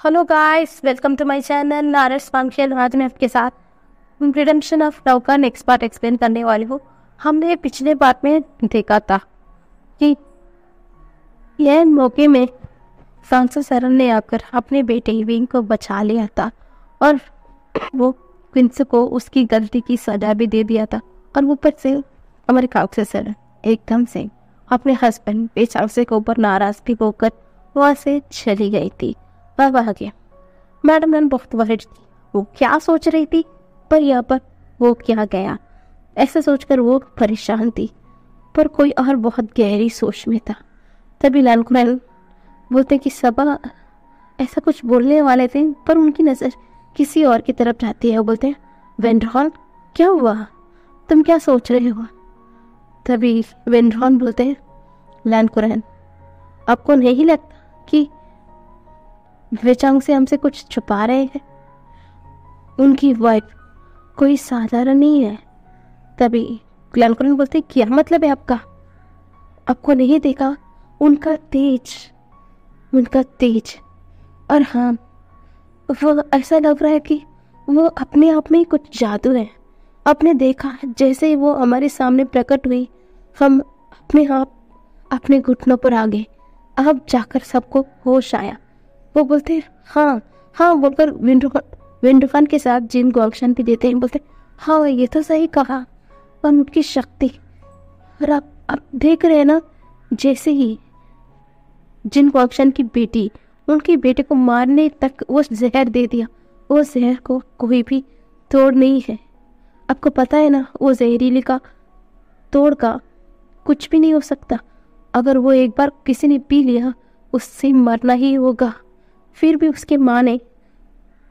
Hello guys, welcome to my channel नारस function. आज मैं आपके साथ रिडेम्पशन ऑफ लव का नेक्स्ट पार्ट एक्सप्लेन करने वाली हूँ। हमने पिछले पार्ट में देखा था कि यह मौके में फ्रांसिस सरन ने आकर अपने बेटे विंग को बचा लिया था और वो क्विंस को उसकी गलती की सजा भी दे दिया था। और ऊपर से हमारे काउंसलर सरन एकदम से अपने हस्बैंड बेचांसे के ऊपर नाराज भी होकर वहाँ से चली गई थी। वह आ गया। मैडम नन बहुत वरिड थी, वो क्या सोच रही थी, पर यहाँ पर वो क्या गया, ऐसा सोचकर वो परेशान थी, पर कोई और बहुत गहरी सोच में था। तभी लैंकुरैन बोलते कि सबा ऐसा कुछ बोलने वाले थे, पर उनकी नज़र किसी और की तरफ जाती है। वो बोलते हैं, वेंड्रॉन क्या हुआ, तुम क्या सोच रहे हो? तभी वेंड्रॉन बोलते हैं, लैंकुरैन आपको नहीं लगता कि वेचांग से हमसे कुछ छुपा रहे हैं? उनकी वाइफ कोई साधारण नहीं है। तभी ग्लैनकुरन बोलते, क्या मतलब है आपका? आपको नहीं देखा उनका तेज और हाँ, वो ऐसा लग रहा है कि वो अपने आप में ही कुछ जादू है। आपने देखा जैसे ही वो हमारे सामने प्रकट हुई, हम अपने आप अपने घुटनों पर आ गए। अब जाकर सबको होश आया। वो बोलते हाँ हाँ बोलकर विंडोफन के साथ जिन को ऑक्शन भी देते हैं। बोलते हाँ ये तो सही कहा, और उनकी शक्ति। और आप देख रहे हैं ना, जैसे ही जिन को ऑक्शन की बेटी उनके बेटे को मारने तक वो जहर दे दिया, वो जहर को कोई भी तोड़ नहीं है। आपको पता है ना, वो जहरीले का तोड़ का कुछ भी नहीं हो सकता। अगर वो एक बार किसी ने पी लिया, उससे मरना ही होगा। फिर भी उसके माँ ने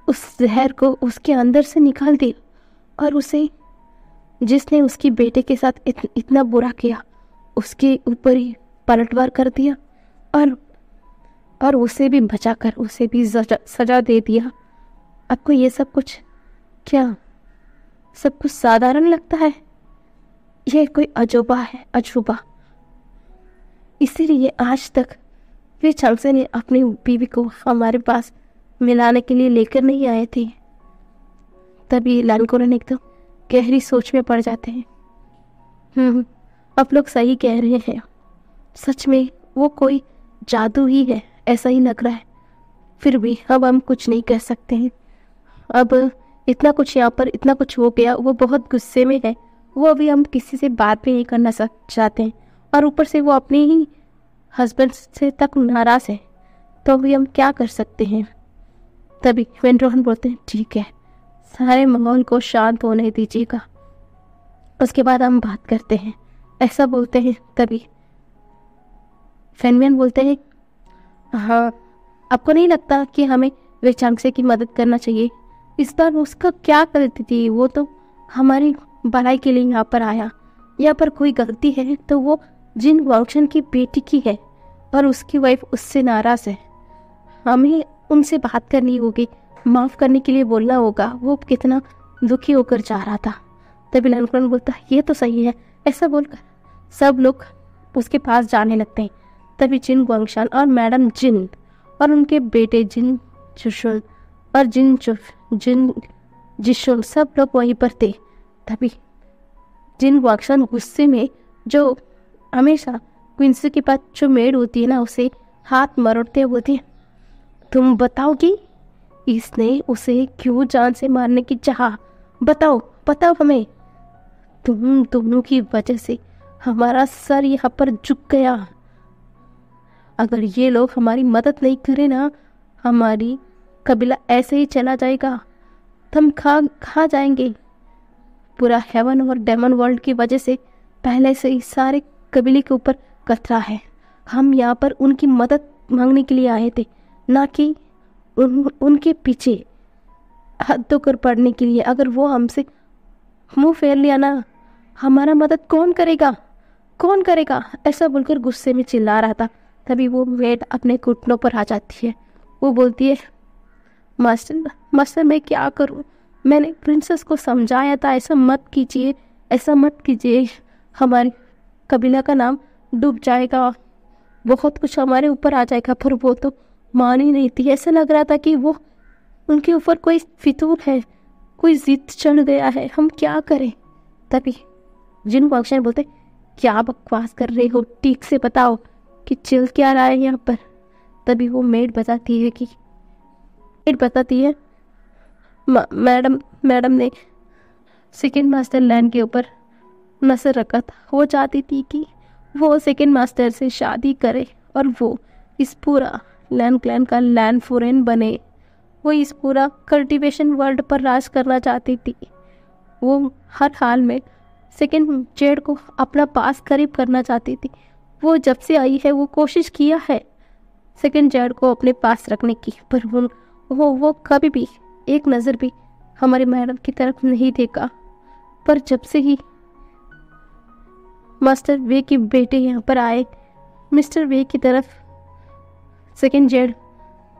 उस जहर को उसके अंदर से निकाल दिया, और उसे जिसने उसकी बेटे के साथ इतना बुरा किया, उसके ऊपर ही पलटवार कर दिया, और उसे भी बचाकर उसे भी सजा दे दिया। आपको ये सब कुछ क्या सब कुछ साधारण लगता है? यह कोई अजूबा है, अजूबा। इसीलिए आज तक वे चांसे ने अपनी बीवी को हमारे पास मिलाने के लिए लेकर नहीं आए थे। तभी लैंकुरन एकदम गहरी सोच में पड़ जाते हैं। आप लोग सही कह रहे हैं, सच में वो कोई जादू ही है, ऐसा ही लग रहा है। फिर भी अब हम कुछ नहीं कर सकते हैं। अब इतना कुछ यहाँ पर इतना कुछ हो गया, वो बहुत गुस्से में है। वो अभी हम किसी से बात भी नहीं करना चाहते हैं, और ऊपर से वो अपने ही हस्बैंड से तक नाराज है। तो अभी हम क्या कर सकते हैं? तभी वेंड्रोहन बोलते हैं, ठीक है, सारे माहौल को शांत होने दीजिएगा, उसके बाद हम बात करते हैं, ऐसा बोलते हैं। तभी फेनमियन बोलते हैं, हाँ, आपको नहीं लगता कि हमें वेचांगसे की मदद करना चाहिए? इस बार उसका क्या गलती थी? वो तो हमारी भलाई के लिए यहाँ पर आया। यहाँ पर कोई गलती है तो वो जिन वांगशन की बेटी की है, और उसकी वाइफ उससे नाराज है। हमें उनसे बात करनी होगी, माफ़ करने के लिए बोलना होगा। वो कितना दुखी होकर जा रहा था। तभी लैंकुरन बोलता, ये तो सही है। ऐसा बोलकर सब लोग उसके पास जाने लगते हैं। तभी जिन ग्वांगशान और मैडम जिन और उनके बेटे जिन जुशुल और जिन जिशुल सब लोग वहीं पर थे। तभी जिन ग्वांगशान गुस्से में, जो हमेशा क्विंसी के पास जो मेड होती है ना, उसे हाथ मरोड़ते हुए, तुम बताओगी इसने उसे क्यों जान से मारने की चाहा? बताओ हमें। तुम दोनों की वजह से हमारा सर यहाँ पर झुक गया। अगर ये लोग हमारी मदद नहीं करें ना, हमारी कबीला ऐसे ही चला जाएगा। हम खा जाएंगे। पूरा हेवन और डेमन वर्ल्ड की वजह से पहले से ही सारे कबीले के ऊपर खतरा है। हम यहाँ पर उनकी मदद मांगने के लिए आए थे, ना कि उनके पीछे हाथ धोकर पड़ने के लिए। अगर वो हमसे मुंह फेर लिया ना, हमारा मदद कौन करेगा? ऐसा बोलकर गुस्से में चिल्ला रहा था। तभी वो मेड अपने घुटनों पर आ जाती है। वो बोलती है, मास्टर मैं क्या करूं? मैंने प्रिंसेस को समझाया था, ऐसा मत कीजिए, हमारी कबीला का नाम डूब जाएगा, बहुत कुछ हमारे ऊपर आ जाएगा। पर वो तो मान ही नहीं थी। ऐसा लग रहा था कि वो उनके ऊपर कोई फितूर है, कोई जिद चढ़ गया है। हम क्या करें? तभी जिन अक्षय बोलते, क्या बकवास कर रहे हो, ठीक से बताओ कि चल क्या रहा है यहाँ पर। तभी वो मेड बताती है मैडम ने सेकंड मास्टर लैन के ऊपर नजर रखा था। वो चाहती थी कि वो सेकंड मास्टर से शादी करे और वो इस पूरा लैन क्लैन का लैंड फॉरेन बने। वो इस पूरा कल्टीवेशन वर्ल्ड पर राज करना चाहती थी। वो हर हाल में सेकंड जेड को अपना पास करीब करना चाहती थी। वो जब से आई है वो कोशिश किया है सेकंड जेड को अपने पास रखने की, पर वो कभी भी एक नज़र भी हमारे मैडम की तरफ नहीं देखा। पर जब से ही मास्टर वे के बेटे यहाँ पर आए, मिस्टर वे की तरफ सेकंड जेड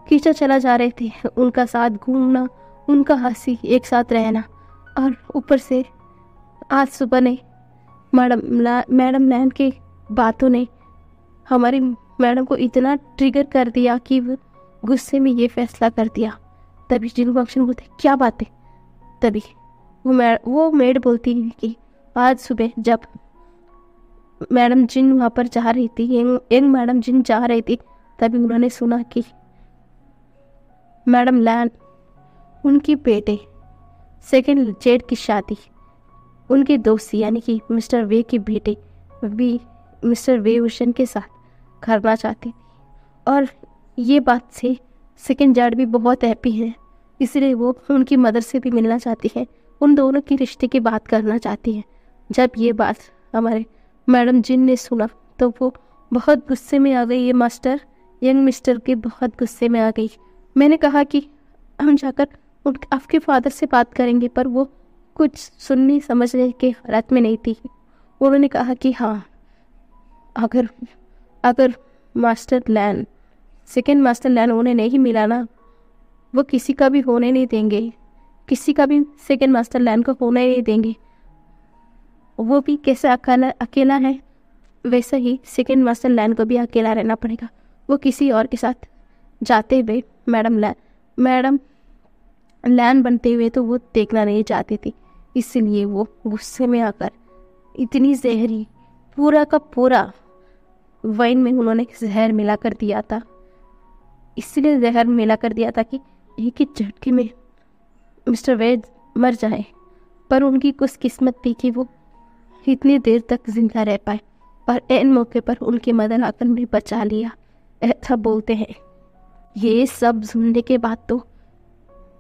खींचा चला जा रहे थे। उनका साथ घूमना, उनका हंसी, एक साथ रहना, और ऊपर से आज सुबह ने मैडम लैन की बातों ने हमारी मैडम को इतना ट्रिगर कर दिया कि वो गुस्से में ये फैसला कर दिया। तभी जिन फंक्शन बोलते, क्या बात है? तभी वो मेड बोलती है कि आज सुबह जब मैडम जिन वहाँ पर जा रही थी, यंग मैडम जिन जा रही थी, तभी उन्होंने सुना कि मैडम लैन उनकी बेटे सेकंड जेड की शादी उनके दोस्त यानी कि मिस्टर वे के बेटे भी मिस्टर वे ओशन के साथ करना चाहती थी। और ये बात से सेकंड जेड भी बहुत हैप्पी है, इसलिए वो उनकी मदर से भी मिलना चाहती है, उन दोनों की रिश्ते की बात करना चाहती है। जब ये बात हमारे मैडम जिन ने सुना तो वो बहुत गुस्से में आ गई। ये मास्टर यंग मिस्टर के बहुत गुस्से में आ गई। मैंने कहा कि हम जाकर आपके फादर से बात करेंगे, पर वो कुछ सुनने समझने के हालत में नहीं थी। उन्होंने कहा कि हाँ, अगर मास्टर लैन सेकंड मास्टर लैन उन्हें नहीं मिला ना, वो किसी का भी होने नहीं देंगे, किसी का भी सेकंड मास्टर लैन को होने नहीं देंगे। वो भी कैसे अकेला है, वैसे ही सेकंड मास्टर लैन को भी अकेला रहना पड़ेगा। वो किसी और के साथ जाते हुए मैडम लैन बनते हुए तो वो देखना नहीं चाहती थी। इसलिए वो गुस्से में आकर इतनी जहरी पूरा का पूरा वाइन में उन्होंने जहर मिला कर दिया था। इसलिए जहर मिला कर दिया था कि एक ही झटके में मिस्टर वेद मर जाए। पर उनकी कुछ किस्मत थी कि वो इतनी देर तक जिंदा रह पाए, और एन मौके पर उनकी मदद आकर ने बचा लिया, ऐसा बोलते हैं। ये सब सुनने के बाद तो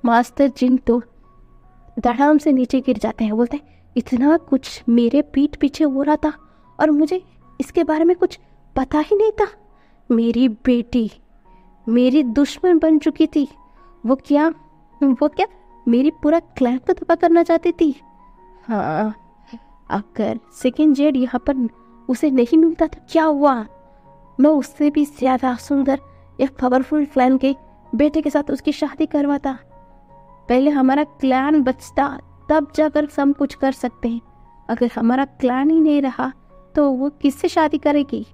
मास्टर जिन तो धड़ाम से नीचे गिर जाते हैं। बोलते हैं, इतना कुछ मेरे पीठ पीछे हो रहा था और मुझे इसके बारे में कुछ पता ही नहीं था। मेरी बेटी मेरी दुश्मन बन चुकी थी। वो क्या मेरी पूरा क्लैन को तबाह करना चाहती थी। हाँ, अगर सेकंड जेड यहाँ पर उसे नहीं मिलता तो क्या हुआ? मैं उससे भी ज्यादा सुंदर एक पावरफुल क्लैन के बेटे के साथ उसकी शादी करवाता। पहले हमारा क्लैन बचता, तब जाकर सब कुछ कर सकते हैं। अगर हमारा क्लैन ही नहीं रहा तो वो किससे शादी करेगी?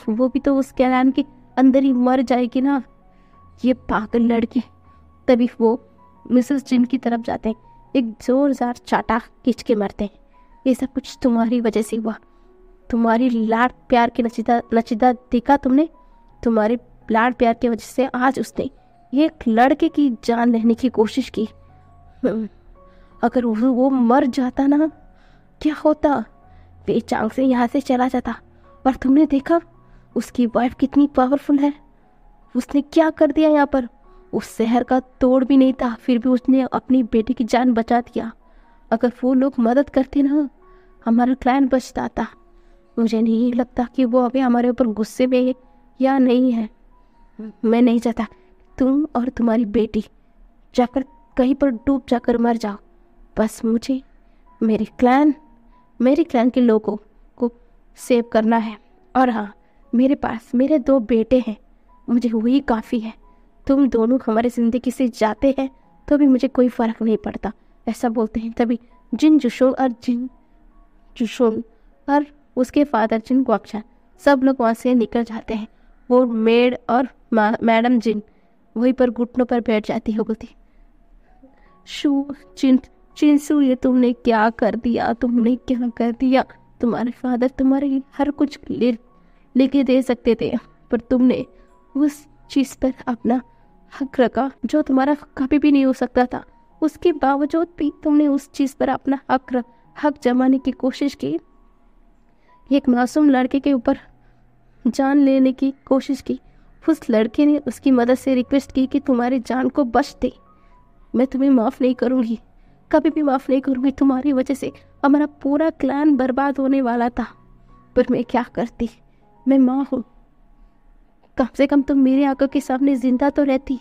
वो भी तो उस क्लैन के अंदर ही मर जाएगी ना, ये पागल लड़की। तभी वो मिसेस जिन की तरफ जाते हैं, एक जोरदार चाटा खींच के मारते हैं। ये सब कुछ तुम्हारी वजह से हुआ। तुम्हारी लाड प्यार के नचीदा देखा तुमने, तुम्हारे लाड प्यार की वजह से आज उसने एक लड़के की जान लेने की कोशिश की। अगर वो मर जाता ना, क्या होता? बेचांग से यहाँ से चला जाता। और तुमने देखा उसकी वाइफ कितनी पावरफुल है। उसने क्या कर दिया यहाँ पर? उस शहर का तोड़ भी नहीं था, फिर भी उसने अपनी बेटी की जान बचा दिया। अगर वो लोग मदद करते ना, हमारा क्लाइंट बचता था। मुझे नहीं लगता कि वो अभी हमारे ऊपर गुस्से में है या नहीं है। मैं नहीं चाहता तुम और तुम्हारी बेटी जाकर कहीं पर डूब जाकर मर जाओ। बस मुझे मेरे क्लैन के लोगों को सेव करना है। और हाँ, मेरे पास मेरे 2 बेटे हैं, मुझे वही काफ़ी है। तुम दोनों हमारे ज़िंदगी से जाते हैं तो भी मुझे कोई फ़र्क नहीं पड़ता, ऐसा बोलते हैं। तभी जिन जुशोन और उसके फादर जिन ग्वाक्शा सब लोग वहाँ से निकल जाते हैं। वो मेड और मैडम जिन वहीं पर घुटनों पर बैठ जाती है, बोलती, शू चिंसू, ये तुमने क्या कर दिया, तुमने क्या कर दिया। तुम्हारे फादर तुम्हारे लिए हर कुछ लेके दे सकते थे, पर तुमने उस चीज़ पर अपना हक रखा जो तुम्हारा कभी भी नहीं हो सकता था। उसके बावजूद भी तुमने उस चीज़ पर अपना हक जमाने की कोशिश की। एक मासूम लड़के के ऊपर जान लेने की कोशिश की। उस लड़के ने उसकी मदद से रिक्वेस्ट की कि तुम्हारी जान को बच दे। मैं तुम्हें माफ़ नहीं करूँगी, कभी भी माफ़ नहीं करूँगी। तुम्हारी वजह से हमारा पूरा क्लैन बर्बाद होने वाला था, पर मैं क्या करती, मैं माँ हूँ, कम से कम तुम मेरे आंखों के सामने जिंदा तो रहती।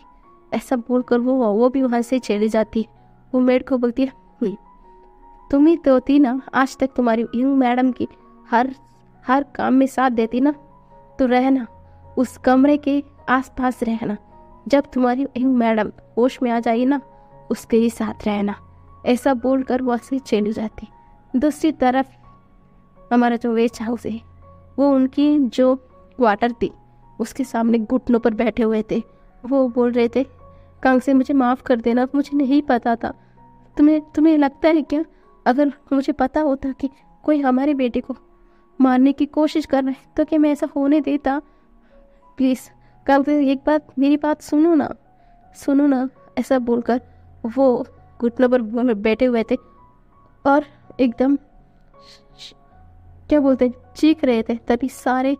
ऐसा बोलकर वो भी वहाँ से चली जाती। वो मेड को बोलती है, तुम ही तो थी ना आज तक, तुम्हारी यूं मैडम की हर काम में साथ देती ना, तो रहना उस कमरे के आसपास रहना। जब तुम्हारी यूं मैडम होश में आ जाएगी ना, उसके ही साथ रहना। ऐसा बोलकर वो से चली जाती। दूसरी तरफ हमारा जो वेस्ट हाउस है, वो उनकी जो क्वार्टर थी उसके सामने घुटनों पर बैठे हुए थे। वो बोल रहे थे, कांग से मुझे माफ़ कर देना, मुझे नहीं पता था। तुम्हें लगता है क्या, अगर मुझे पता होता कि कोई हमारे बेटे को मारने की कोशिश कर रहा है तो क्या मैं ऐसा होने देता? प्लीज़ कांग से एक बात, मेरी बात सुनो ना। ऐसा बोलकर वो घुटनों पर बैठे हुए थे और एकदम क्या बोलते हैं, चीख रहे थे। तभी सारे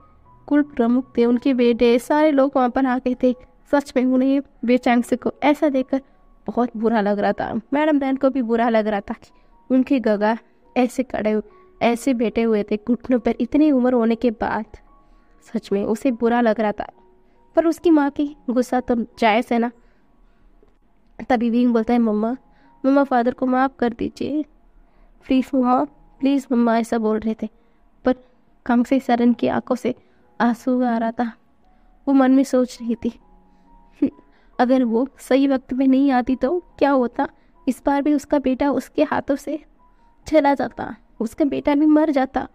कुल प्रमुख थे, उनके बेटे, सारे लोग वहाँ पर आ गए थे। सच में उन्हें बेचांगसे को ऐसा देखकर बहुत बुरा लग रहा था। मैडम रैन को भी बुरा लग रहा था कि उनके गगा ऐसे बैठे हुए थे घुटनों पर इतनी उम्र होने के बाद। सच में उसे बुरा लग रहा था, पर उसकी माँ की गुस्सा तो जायज़ है ना। तभी विंग बोलता है, मम्मा फादर को माफ़ कर दीजिए प्लीज़ मम्मा, ऐसा बोल रहे थे। पर कांगसे सरन की आंखों से आंसू आ रहा था। वो मन में सोच रही थी, अगर वो सही वक्त में नहीं आती तो क्या होता। इस बार भी उसका बेटा उसके हाथों से चला जाता, उसका बेटा भी मर जाता।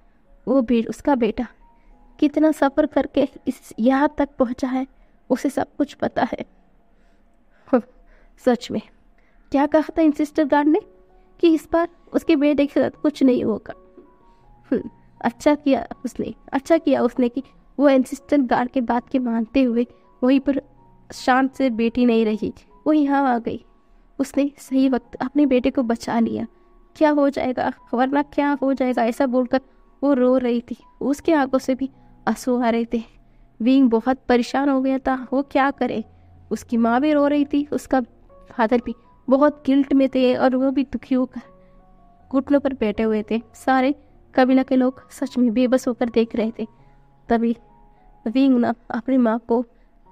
उसका बेटा कितना सफ़र करके यहाँ तक पहुँचा है, उसे सब कुछ पता है। सच में क्या कहा था इंसिस्टर गार्ड ने कि इस बार उसके बेटे के साथ कुछ नहीं होगा। अच्छा किया उसने कि वो इंसिस्टर गार्ड के बात के मानते हुए वहीं पर शांत से बैठी नहीं रही, वो यहाँ आ गई। उसने सही वक्त अपने बेटे को बचा लिया। क्या हो जाएगा, वरना क्या हो जाएगा, ऐसा बोलकर वो रो रही थी। उसके आंखों से भी आंसू आ रहे थे। विंग बहुत परेशान हो गया था, वो क्या करे। उसकी माँ भी रो रही थी, उसका फादर भी बहुत गिल्ट में थे और वो भी दुखी होकर घुटनों पर बैठे हुए थे। सारे कबीला के लोग सच में बेबस होकर देख रहे थे। तभी विंग ना अपनी माँ को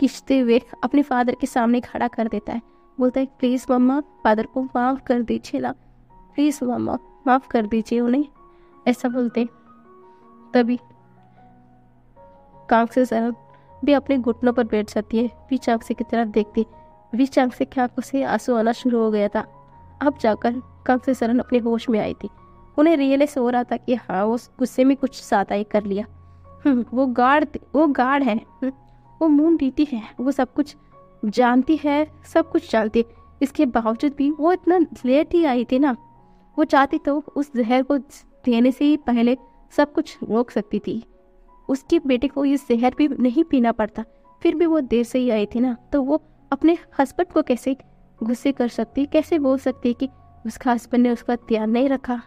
खींचते हुए अपने फादर के सामने खड़ा कर देता है। बोलता है, प्लीज़ मम्मा, फादर को माफ़ कर दीजिए ना, प्लीज़ मम्मा माफ़ कर दीजिए उन्हें, ऐसा बोलते। तभी कांगसे सरन भी अपने घुटनों पर बैठ जाती है। वीचांगसे की तरफ देखती। वीचांगसे की आंखों से आंसू आना शुरू हो गया था। अब जाकर कांगसे सरन अपने होश में आई थी। उन्हें रियलाइज हो रहा था कि हाँ, वो गुस्से में कुछ ज़्यादा ही कर लिया। वो गार्ड है, वो मून रीति है, वो सब कुछ जानती है, सब कुछ जानती है। इसके बावजूद भी वो इतना लेट ही आई थी ना। वो चाहती तो उस जहर को देने से ही पहले सब कुछ रोक सकती थी। उसके बेटे को ये जहर भी नहीं पीना पड़ता, फिर भी वो देर से ही आई थी ना। तो वो अपने हस्बैंड को कैसे गुस्से कर सकती, कैसे बोल सकती कि उसका हस्बैंड ने उसका ध्यान नहीं रखा।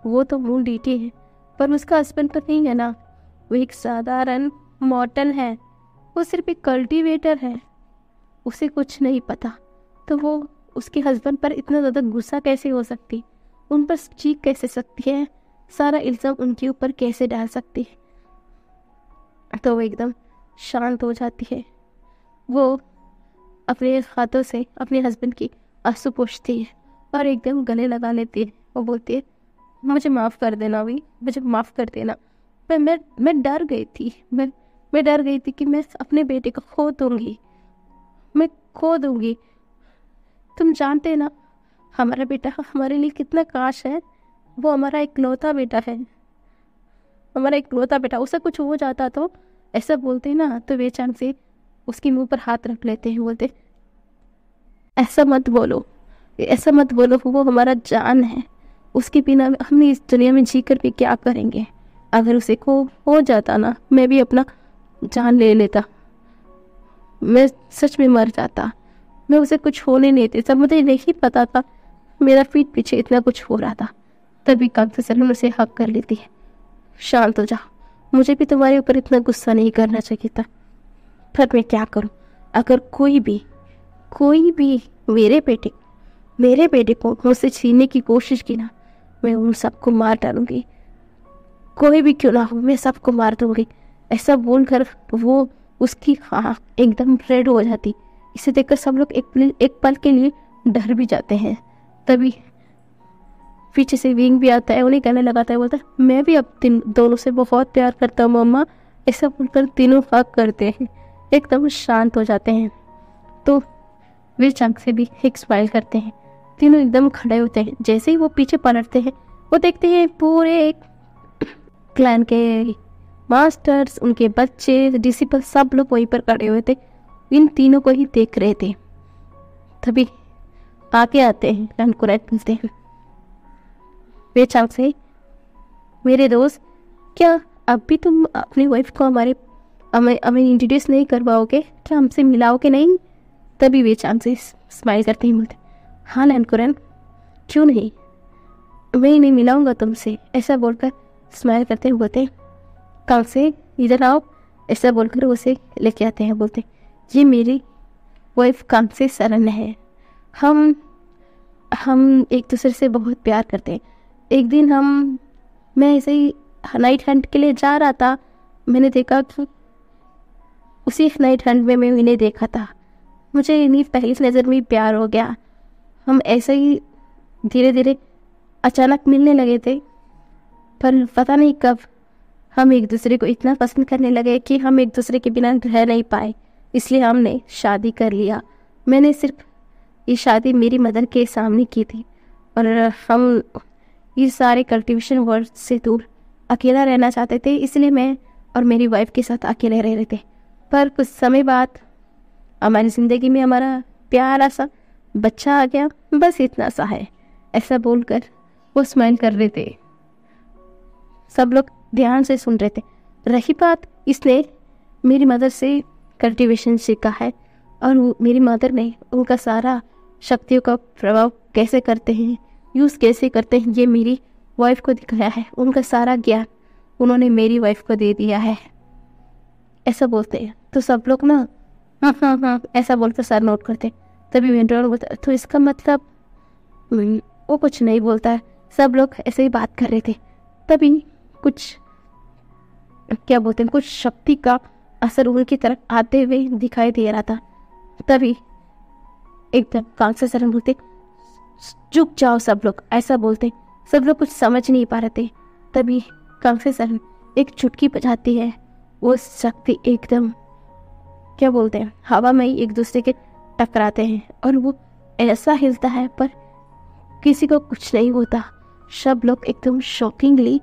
वो तो मून रीति है, पर उसका हस्बैंड तो नहीं है ना। वो एक साधारण मॉर्टल है, वो सिर्फ एक कल्टीवेटर है, उसे कुछ नहीं पता। तो वो उसके हस्बैंड पर इतना ज़्यादा गुस्सा कैसे हो सकती, उन पर चीख कैसे सकती है, सारा इल्ज़ाम उनके ऊपर कैसे डाल सकती है। तो वो एकदम शांत हो जाती है। वो अपने हाथों से अपने हस्बैंड की आंसू पोंछती है और एकदम गले लगा लेती है। वो बोलती है, मुझे माफ़ कर देना अभी, मुझे माफ़ कर देना। मैं डर गई थी, मैं डर गई थी कि मैं अपने बेटे को खो दूंगी। तुम जानते ना हमारा बेटा हमारे लिए कितना काश है। वो हमारा इकलौता बेटा है, हमारा इकलौता बेटा। उसे कुछ हो जाता तो ऐसा बोलते ना, तो बेचान से उसके मुंह पर हाथ रख लेते हैं, बोलते ऐसा मत बोलो, ऐसा मत बोलो, वो हमारा जान है, उसके बिना हम इस दुनिया में जी कर भी क्या करेंगे। अगर उसे को हो जाता ना, मैं भी अपना जान ले लेता, मैं सच में मर जाता, मैं उसे कुछ होने नहीं देता। मुझे नहीं पता था मेरा पीठ पीछे इतना कुछ हो रहा था। तभी कांता सर उसे हक कर लेती है, शांत हो जा, मुझे भी तुम्हारे ऊपर इतना गुस्सा नहीं करना चाहिए था, पर मैं क्या करूं। अगर कोई भी मेरे बेटे को मुझसे छीनने की कोशिश की ना, मैं उन सबको मार डालूंगी, कोई भी क्यों ना हो, मैं सबको मार दूंगी। ऐसा बोलकर वो उसकी आँख एकदम रेड हो जाती। इसे देखकर सब लोग एक पल के लिए डर भी जाते हैं। तभी पीछे से विंग भी आता है, उन्हें कहने लगाता है, बोलता है मैं भी अब दोनों से बहुत प्यार करता हूँ मम्मा। ऐसा बोलकर तीनों हक करते हैं, एकदम शांत हो जाते हैं। तो वे चंक से भी एक स्माइल करते हैं, तीनों एकदम खड़े होते हैं। जैसे ही वो पीछे पलटते हैं, वो देखते हैं पूरे क्लैन के मास्टर्स, उनके बच्चे, डिसिपल, सब लोग वहीं पर खड़े हुए थे, इन तीनों को ही देख रहे थे। तभी आगे आते हैं, क्लैन को राइट मिलते हैं। वे चंक से, मेरे दोस्त, क्या अब भी तुम अपनी वाइफ को हमें इंट्रोड्यूस नहीं करवाओगे, क्या हमसे मिलाओगे नहीं? तभी वे चंक से स्माइल करते ही बोलते, हाँ लैनकुरन, क्यों नहीं, मैं नहीं मिलाऊंगा तुमसे। ऐसा बोलकर स्माइल करते हुए बोलते, कल से इधर आओ। ऐसा बोलकर उसे लेके आते हैं, बोलते ये मेरी वाइफ कांसे सरन है, हम एक दूसरे से बहुत प्यार करते हैं। एक दिन मैं ऐसे ही नाइट हंट के लिए जा रहा था, मैंने देखा कि उसी नाइट हंट में मैं इन्हें देखा था, मुझे इन्हीं पहली नज़र में प्यार हो गया। हम ऐसे ही धीरे धीरे अचानक मिलने लगे थे, पर पता नहीं कब हम एक दूसरे को इतना पसंद करने लगे कि हम एक दूसरे के बिना रह नहीं पाए, इसलिए हमने शादी कर लिया। मैंने सिर्फ ये शादी मेरी मदर के सामने की थी, और हम ये सारे कल्टीवेशन वर्ल्ड से दूर अकेला रहना चाहते थे, इसलिए मैं और मेरी वाइफ के साथ अकेले रह रहे थे। पर कुछ समय बाद हमारी ज़िंदगी में हमारा प्यारा सा बच्चा आ गया, बस इतना सा है। ऐसा बोलकर वो स्माइल कर रहे थे, सब लोग ध्यान से सुन रहे थे। रही बात, इसने मेरी मदर से कल्टीवेशन सीखा है, और मेरी मदर ने उनका सारा शक्तियों का प्रभाव कैसे करते हैं, यूज़ कैसे करते हैं, ये मेरी वाइफ को दिखाया है। उनका सारा ज्ञान उन्होंने मेरी वाइफ को दे दिया है। ऐसा बोलते हैं तो सब लोग ना हाँ ऐसा बोलकर सर नोट करते। तभी वेंड्रोल बोलता, तो इसका मतलब वो कुछ नहीं बोलता है। सब लोग ऐसे ही बात कर रहे थे। तभी कुछ क्या बोलते हैं, कुछ शक्ति का असर उनकी तरफ आते हुए दिखाई दे रहा था। तभी एकदम कांसा सर बोलते, चुप जाओ सब लोग, ऐसा बोलते। सब लोग कुछ समझ नहीं पा रहे थे। तभी कांसा सर एक चुटकी बजाती है, वो शक्ति एकदम क्या बोलते हैं, हवा में ही एक दूसरे के टकराते हैं, और वो ऐसा हिलता है पर किसी को कुछ नहीं होता। सब लोग एकदम शॉकिंगली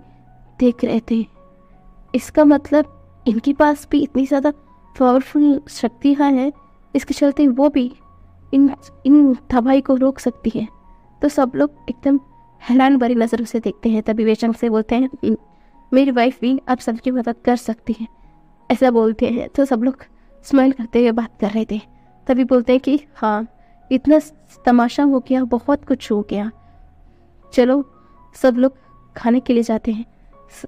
देख रहे थे। इसका मतलब इनके पास भी इतनी ज़्यादा पावरफुल शक्तियाँ हैं, इसके चलते वो भी इन तबाही को रोक सकती है। तो सब लोग एकदम हैरान भरी नज़रों से देखते हैं। तभी वे चंग से बोलते हैं, मेरी वाइफ भी अब सबकी मदद कर सकती है, ऐसा बोलते हैं। तो सब लोग स्माइल करते हुए बात कर रहे थे। तभी बोलते हैं कि हाँ, इतना तमाशा हो गया, बहुत कुछ हो गया, चलो सब लोग खाने के लिए जाते हैं।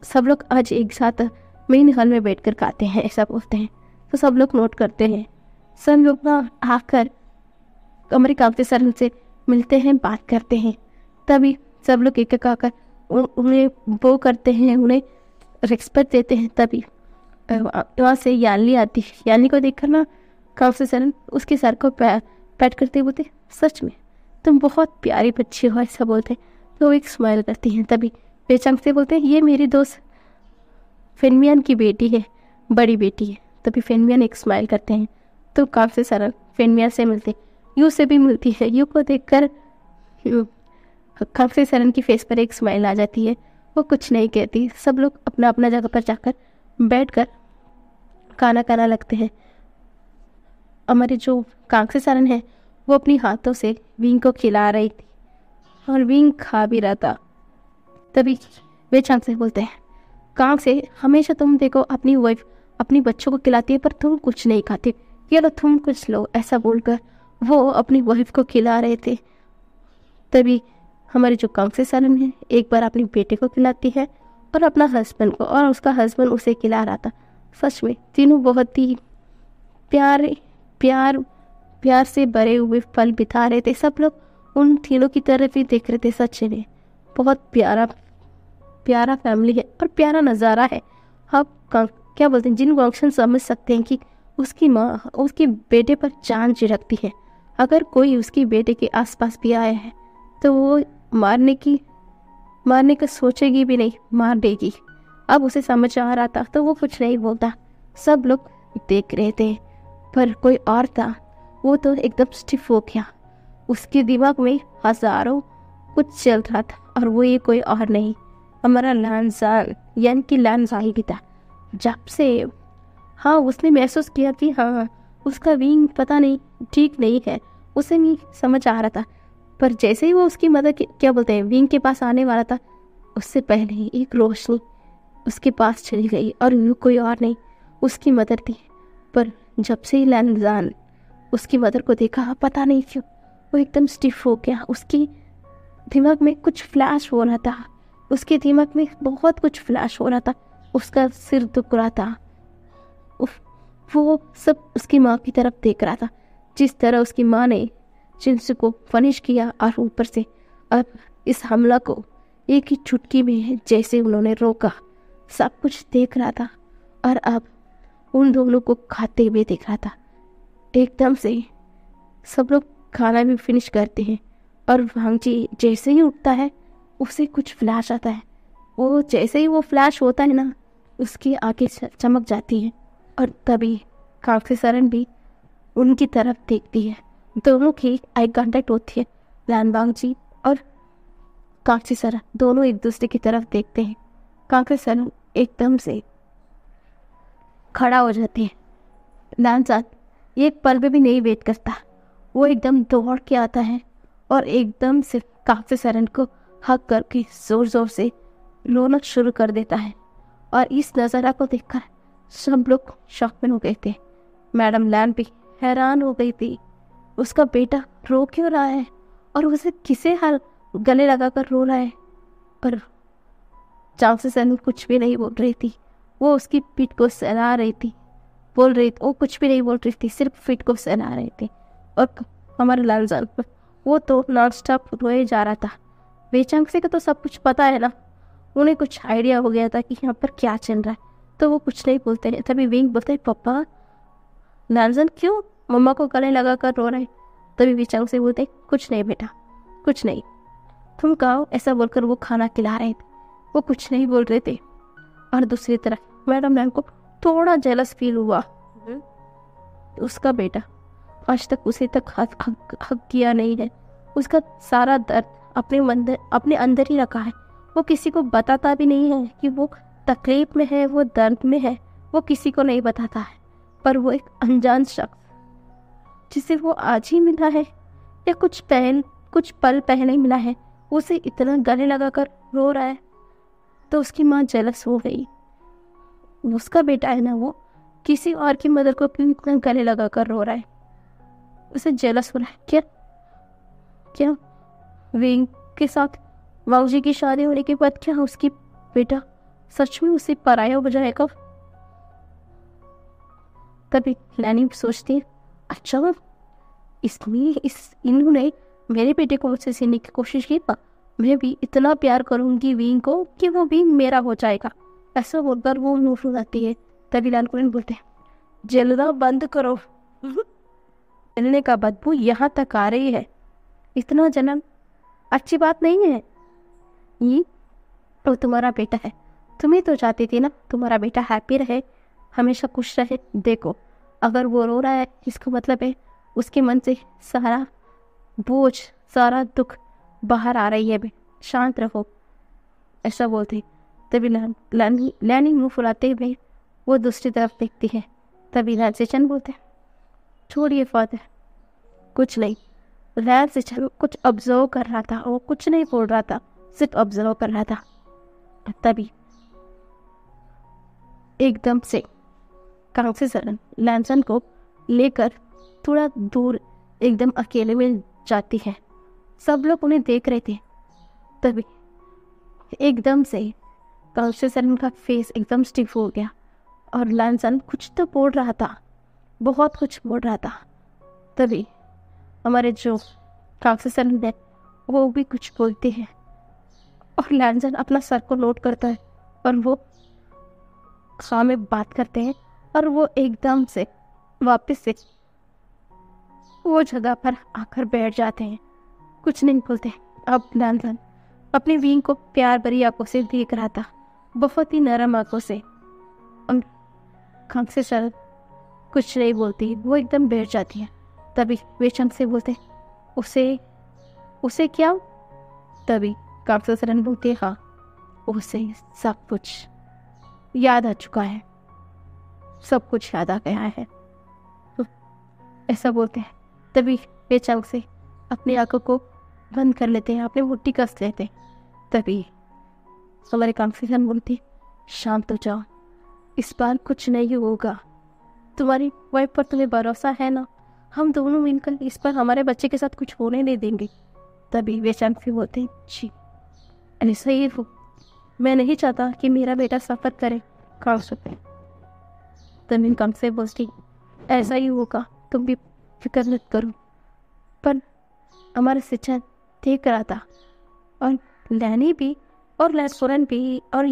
सब लोग आज एक साथ मेन हॉल में बैठकर खाते हैं, ऐसा बोलते हैं। तो सब लोग नोट करते हैं। सब लोग ना आकर कमरे कांपते सर से मिलते हैं, बात करते हैं। तभी सब लोग एक एक आकर उन्हें वो करते हैं, उन्हें रिस्पेक्ट देते हैं। तभी वहाँ से यानी आती है। यानी को देखकर ना कांपते सर उसके सर को पैट करते बोलते, सच में तुम बहुत प्यारी बच्ची हो, ऐसा बोलते। तो वो एक स्माइल करती हैं। तभी बेचंग से बोलते हैं, ये मेरी दोस्त फेनमियन की बेटी है, बड़ी बेटी है। तभी फेनमियन एक स्माइल करते हैं। तो कांपते सर फेनमियन से मिलते, यू से भी मिलती है। यू को देखकर कांपते सरन की फेस पर एक स्माइल आ जाती है। वो कुछ नहीं कहती। सब लोग अपना अपना जगह पर जाकर बैठकर खाना खाना लगते हैं। हमारे जो कांसे सरन है वो अपनी हाथों से विंग को खिला रही थी और विंग खा भी रहा था। तभी वे चांग से बोलते हैं, कांग से हमेशा तुम देखो अपनी वाइफ अपनी बच्चों को खिलाती है पर तुम कुछ नहीं खाते, ये लो तुम कुछ लो, ऐसा बोलकर वो अपनी वाइफ को खिला रहे थे। तभी हमारे जो कांसे सरन है एक बार अपनी बेटे को खिलाती है और अपना हस्बैंड को, और उसका हस्बैंड उसे खिला रहा था। सच में तीनों बहुत ही प्यार प्यार से भरे हुए पल बिता रहे थे। सब लोग उन तीनों की तरफ ही देख रहे थे। सच में बहुत प्यारा फैमिली है और प्यारा नज़ारा है। आप क्या बोलते हैं, जिन गॉक्शन समझ सकते हैं कि उसकी माँ उसके बेटे पर जान झिड़कती है। अगर कोई उसकी बेटे के आसपास भी आया है तो वो मारने का सोचेगी भी नहीं, मार देगी। अब उसे समझ आ रहा था तो वो कुछ नहीं बोलता। सब लोग देख रहे थे पर कोई और था, वो तो एकदम स्टिफ हो गया। उसके दिमाग में हजारों कुछ चल रहा था और वो ये कोई और नहीं, हमारा लानजाल यानी कि लानजाल भी था। जब से हाँ उसने महसूस किया कि हाँ उसका विंग पता नहीं ठीक नहीं है, उसे नहीं समझ आ रहा था। पर जैसे ही वो उसकी मदद क्या बोलते हैं विंग के पास आने वाला था, उससे पहले ही एक रोशनी उसके पास चली गई और वो कोई और नहीं उसकी मदर थी। पर जब से ही लैनजान उसकी मदर को देखा, पता नहीं क्यों वो एकदम स्टिफ हो गया। उसकी दिमाग में कुछ फ्लैश हो रहा था, उसके दिमाग में बहुत कुछ फ्लैश हो रहा था। उसका सिर दुख रहा था। वो सब उसकी माँ की तरफ देख रहा था, जिस तरह उसकी माँ ने जिनसे को फनिश किया और ऊपर से अब इस हमला को एक ही चुटकी में जैसे उन्होंने रोका। सब कुछ देख रहा था और अब उन दोनों को खाते हुए देख रहा था। एकदम से सब लोग खाना भी फिनिश करते हैं और वांगजी जैसे ही उठता है उसे कुछ फ्लैश आता है। वो जैसे ही वो फ्लैश होता है ना, उसकी आंखें चमक जाती हैं और तभी कांसे सरन भी उनकी तरफ देखती है। दोनों की आई कांटेक्ट होती है। लैन वांगजी और कांसे सरन दोनों एक दूसरे की तरफ देखते हैं। कांसे सरन एकदम से खड़ा हो जाती है। लैनजान एक पल में भी नहीं वेट करता, वो एकदम दौड़ के आता है और एकदम से कांसे सरन को हक करके जोर जोर से रोना शुरू कर देता है। और इस नज़ारा को देखकर सब लोग शॉक में हो गए थे। मैडम लैन भी हैरान हो गई थी, उसका बेटा रो क्यों रहा है और उसे किसे हाल गले लगाकर रो रहा है। पर चांसे सरन कुछ भी नहीं बोल रही थी, वो उसकी पीठ को सहला रही थी, वो कुछ भी नहीं बोल रही थी, सिर्फ पीठ को सहला रही थी। और हमारे लालजान पर वो तो नॉन स्टॉप रोए जा रहा था। वेचांगसे का तो सब कुछ पता है ना, उन्हें कुछ आइडिया हो गया था कि यहाँ पर क्या चल रहा है, तो वो कुछ नहीं बोलते हैं। तभी विंग बोलते हैं, पापा लालजान क्यों मम्मा को गले लगा कर रो रहे हैं। तभी वेचांगसे बोलते कुछ नहीं बेटा, कुछ नहीं, तुम कहो, ऐसा बोलकर वो खाना खिला रहे थे, वो कुछ नहीं बोल रहे थे। और दूसरी तरफ मैडम लैन को थोड़ा जेलस फील हुआ। उसका बेटा आज तक उसे तक हक किया नहीं है, उसका सारा दर्द अपने अंदर ही रखा है। वो किसी को बताता भी नहीं है कि वो तकलीफ में है, वो दर्द में है, वो किसी को नहीं बताता है। पर वो एक अनजान शख्स जिसे वो आज ही मिला है या कुछ पल पहले मिला है, उसे इतना गले लगाकर रो रहा है। तो उसकी माँ जेलस हो गई। उसका बेटा है ना, वो किसी और की मदर को क्यों इतना गले लगाकर रो रहा है, उसे जेलस हो रहा है। क्या विंग के साथ वाऊजी की शादी होने के बाद क्या उसकी बेटा सच में उसे पराया हो जाएगा। तभी लैनी सोचती है, अच्छा इन्होंने मेरे बेटे को मुझसे सीखने की कोशिश की, मैं भी इतना प्यार करूंगी विंग को कि वो विंग मेरा हो जाएगा। ऐसा बोलकर वो मुंह फुलाती है। तभी लैन बोलते हैं, जलना बंद करो, जलने का बदबू यहाँ तक आ रही है, इतना जलन अच्छी बात नहीं है। ये तो तुम्हारा बेटा है, तुम्हें तो चाहती थी ना तुम्हारा बेटा हैप्पी रहे, हमेशा खुश रहे। देखो अगर वो रो रहा है इसको मतलब है उसके मन से सारा बोझ सारा दुख बाहर आ रही है। शांत रहो, ऐसा बोलते। तभी लैनी मुँह फुलाते हुए वो दूसरी तरफ देखती है। तभी लैन से चंद बोलते, छोड़िए फादर, कुछ नहीं। रैन से चलो कुछ ऑब्जर्व कर रहा था, वो कुछ नहीं बोल रहा था, सिर्फ ऑब्जर्व कर रहा था। तभी एकदम से कांग्सी सरन लैंसन को लेकर थोड़ा दूर एकदम अकेले में जाती है। सब लोग उन्हें देख रहे थे। तभी एकदम से कांग्सी सरन का फेस एकदम स्टिफ हो गया और लैंसन कुछ तो बोल रहा था, बहुत कुछ बोल रहा था। तभी हमारे जो कांग्सी सरन है वो भी कुछ बोलते हैं और लैंसन अपना सर को नोट करता है और वो खां में बात करते हैं और वो एकदम से वापस से वो जगह पर आकर बैठ जाते हैं, कुछ नहीं बोलते। अब लैंसन अपनी विंग को प्यार भरी आंखों से देख रहा था, बहुत ही नरम आंखों से। और कांग्सी सरन कुछ नहीं बोलती, वो एकदम बैठ जाती है। तभी वे चंग से बोलते उसे उसे क्या? तभी कांग्सी सरन बोलती हाँ, उसे सब कुछ याद आ चुका है, सब कुछ याद आ गया है, ऐसा बोलते हैं। तभी वे चंग से अपनी आंखों को बंद कर लेते हैं, अपनी मुट्ठी कस लेते हैं। तभी हमारे कांग्सी सरन बोलती शांत हो जाओ, इस बार कुछ नहीं होगा, तुम्हारी वाइफ पर तुम्हें भरोसा है ना? हम दोनों मिलकर इस पर हमारे बच्चे के साथ कुछ होने नहीं देंगे। तभी वे चंग से बोलते हैं जी ऐसा ही हो, मैं नहीं चाहता कि मेरा बेटा सफ़र करे। तभी कांग्सी से बोलती ऐसा ही होगा, तुम भी फिक्र मत करो। पर हमारा सिचन देख रहा था और लैनी भी और लैसोरन भी और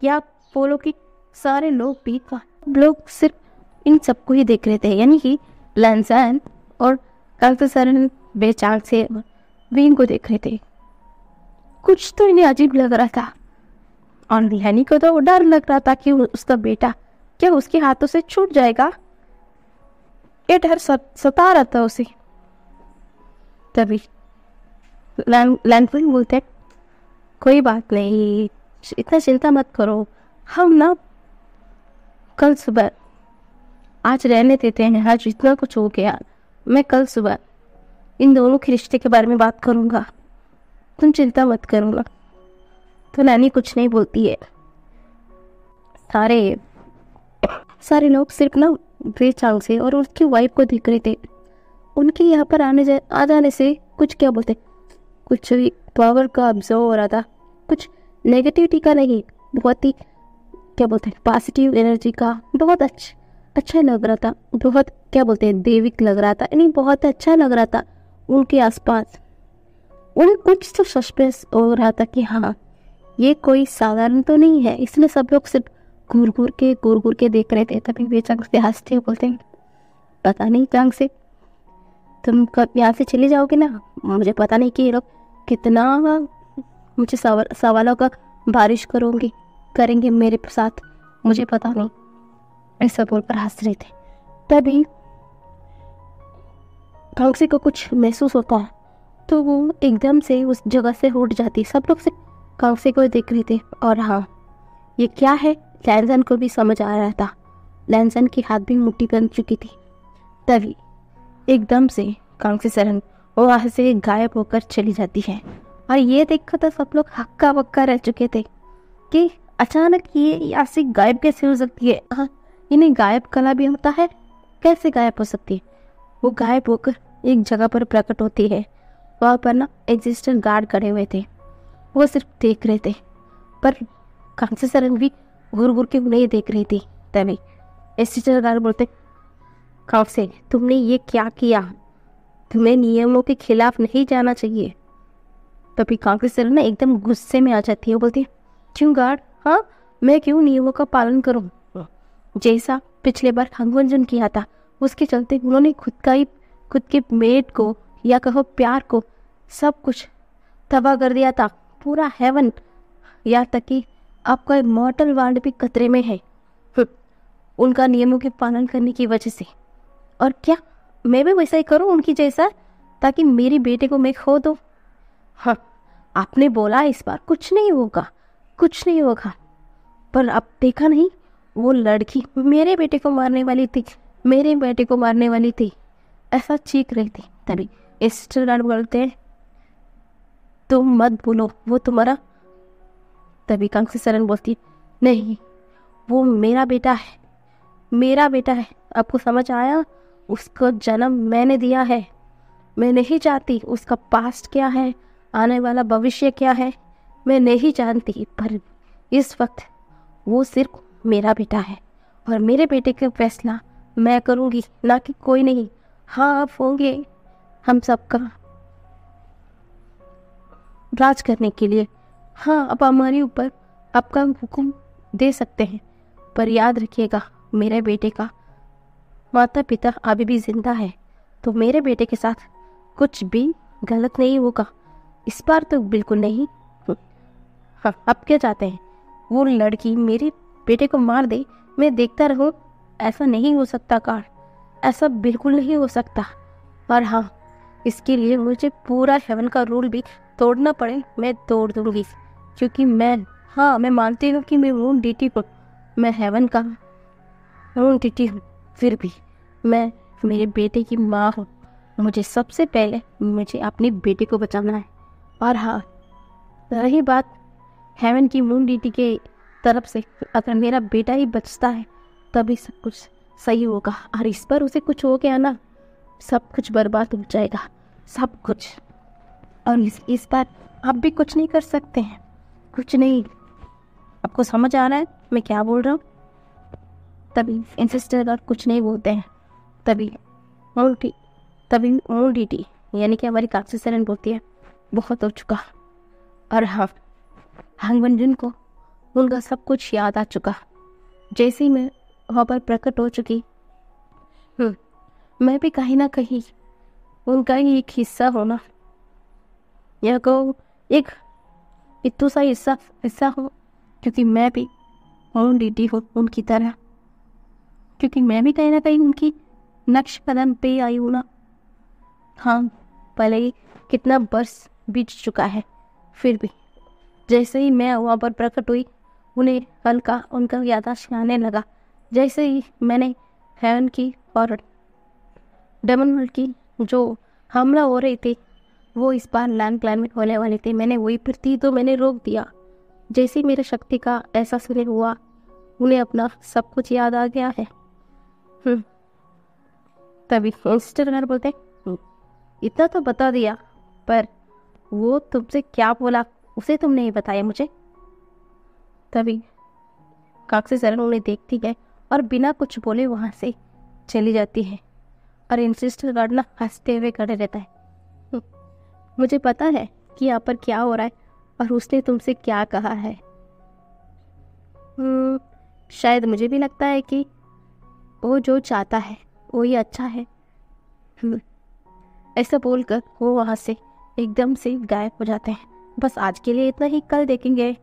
या पोलो की सारे लोग भी लोग सिर्फ इन सबको ही देख रहे थे, यानी कि लैंसन और कांग्सी सरन बेचाक से विंग को देख रहे थे। कुछ तो इन्हें अजीब लग रहा था और लैनी को तो डर लग रहा था कि उसका बेटा क्या उसके हाथों से छूट जाएगा, ये डर सता रहा था उसे। तभी लैंसन बोलते कोई बात नहीं, इतना चिंता मत करो, हम ना कल सुबह, आज रहने देते हैं, आज इतना कुछ हो गया, मैं कल सुबह इन दोनों के रिश्ते के बारे में बात करूँगा, तुम चिंता मत करो ना। तो नानी कुछ नहीं बोलती है। सारे लोग सिर्फ ना वे चांग से और उसकी वाइफ को देख रहे थे। उनके यहाँ पर आ जाने से कुछ क्या बोलते, कुछ भी पावर का ऑब्जर्व हो रहा था, कुछ नेगेटिविटी का नहीं, बहुत ही क्या बोलते हैं पॉजिटिव एनर्जी का, बहुत अच्छा लग रहा था, बहुत क्या बोलते हैं देविक लग रहा था, यानी बहुत अच्छा लग रहा था उनके आसपास। उन्हें कुछ तो सस्पेंस हो रहा था कि हाँ ये कोई साधारण तो नहीं है, इसलिए सब लोग सिर्फ घूर घूर के देख रहे थे। तभी वे चंग से हंसते हुए बोलते हैं पता नहीं चंग से तुम कब यहाँ से चले जाओगे ना, मुझे पता नहीं कि ये लोग कितना मुझे सवालों का बारिश करेंगे मेरे साथ, मुझे पता नहीं, ऐसा बोलकर हंस रहे थे। तभी कांग्सी को कुछ महसूस होता है तो वो एकदम से उस जगह से उठ जाती। सब लोग से कांग्सी को देख रहे थे और हाँ ये क्या है, लैंसन को भी समझ आ रहा था, लैंसन की हाथ भी मुट्ठी बन चुकी थी। तभी एकदम से कांग्सी सरन वहाँ से गायब होकर चली जाती है और ये देखकर तो सब लोग हक्का बक्का रह चुके थे कि अचानक ये यहाँ से गायब कैसे हो सकती है। हाँ इन्हें गायब कला भी होता है, कैसे गायब हो सकती है? वो गायब होकर एक जगह पर प्रकट होती है। वहाँ पर ना एग्जिस्टेंट गार्ड खड़े हुए थे, वो सिर्फ देख रहे थे, पर कांग्सी सरन भी घूर के उन्हें देख रही थी। तभी एग्जिस्टेंट गार्ड बोलते कांग्सी तुमने ये क्या किया, तुम्हें नियमों के खिलाफ नहीं जाना चाहिए। तभी कांग्सी सरन ना एकदम गुस्से में आ जाती है, वो बोलती है क्यों गार्ड, हाँ मैं क्यों नियमों का पालन करूँ? जैसा पिछले बार हंगवंजन किया था उसके चलते उन्होंने खुद के मेट को या कहो प्यार को सब कुछ तबाह कर दिया था, पूरा हेवन, यहाँ तक कि आपका इमॉर्टल वर्ल्ड भी खतरे में है उनका नियमों के पालन करने की वजह से। और क्या मैं भी वैसा ही करूं उनकी जैसा, ताकि मेरे बेटे को मैं खो दूं? हाँ आपने बोला इस बार कुछ नहीं होगा, पर अब देखा नहीं वो लड़की मेरे बेटे को मारने वाली थी, ऐसा चीख रही थी। तभी सिस्टर गार्ड बोलते हैं, तुम मत बोलो, वो तुम्हारा। तभी कांक्षी सरन बोलती, नहीं, वो मेरा बेटा है, मेरा बेटा है। आपको समझ आया? उसको जन्म मैंने दिया है। मैं नहीं जानती उसका पास्ट क्या है, आने वाला भविष्य क्या है, मैं नहीं जानती, पर इस वक्त वो सिर्फ मेरा बेटा है और मेरे बेटे का फैसला मैं करूँगी, ना कि कोई नहीं। हाँ, आप होंगे हम सबका राज करने के लिए। हाँ, आप हमारे ऊपर आपका हुक्म दे सकते हैं, पर याद रखिएगा मेरे बेटे का माता पिता अभी भी जिंदा है, तो मेरे बेटे के साथ कुछ भी गलत नहीं होगा, इस बार तो बिल्कुल नहीं। हाँ, आप क्या चाहते हैं? वो लड़की मेरे बेटे को मार दे, मैं देखता रहूं? ऐसा नहीं हो सकता कार्ड, ऐसा बिल्कुल नहीं हो सकता। और हाँ, इसके लिए मुझे पूरा हेवन का रूल भी तोड़ना पड़े, मैं तोड़ दूंगी, क्योंकि मैं मानती हूँ कि मैं मून डीटी हूँ, मैं हेवन का मून डीटी हूँ, फिर भी मैं मेरे बेटे की माँ हूँ। मुझे सबसे पहले मुझे अपने बेटे को बचाना है। और हाँ, रही बात हेवन की मून डीटी के तरफ से, अगर मेरा बेटा ही बचता है तभी सब कुछ सही होगा, और इस पर उसे कुछ हो गया ना, सब कुछ बर्बाद हो जाएगा, सब कुछ। और इस बार आप भी कुछ नहीं कर सकते हैं, कुछ नहीं। आपको समझ आ रहा है मैं क्या बोल रहा हूँ? तभी इंसिस्टर और कुछ नहीं बोलते हैं। तभी मून डीटी यानी कि हमारी काक्षी सरन बोलती है, बहुत हो चुका। और हाँ, हांगवंजुन को उनका सब कुछ याद आ चुका। जैसे ही मैं वहाँ पर प्रकट हो चुकी, मैं भी कहीं ना कहीं उनका ही एक हिस्सा होना, या को एक इतना सा हिस्सा हो, क्योंकि मैं भी मून डीटी हूँ उनकी तरह, क्योंकि मैं भी कहीं ना कहीं उनकी नक्श कदम पे आई हूँ ना। हाँ, पहले ही कितना वर्ष बीत चुका है, फिर भी जैसे ही मैं वहाँ पर प्रकट हुई, उन्हें हल्का उनका याददाश्त आने लगा। जैसे ही मैंने हेवन की और डेमन वर्ल्ड की जो हमला हो रही थी, वो इस बार लैंड क्लाइमेट होने वाली थी, मैंने वही पर थी तो मैंने रोक दिया। जैसे ही मेरे शक्ति का एहसास उन्हें हुआ, उन्हें अपना सब कुछ याद आ गया है। तभी इंस्टर बोलते, इतना तो बता दिया, पर वो तुमसे क्या बोला उसे तुम नहीं बताया मुझे। तभी काक्षी सरन उन्हें देखती है और बिना कुछ बोले वहाँ से चली जाती है, और इंसिस्टर गार्ड ना हंसते हुए खड़े रहता है। मुझे पता है कि यहाँ पर क्या हो रहा है और उसने तुमसे क्या कहा है। शायद मुझे भी लगता है कि वो जो चाहता है वो ही अच्छा है। ऐसा बोलकर वो वहाँ से एकदम से गायब हो जाते हैं। बस आज के लिए इतना ही, कल देखेंगे।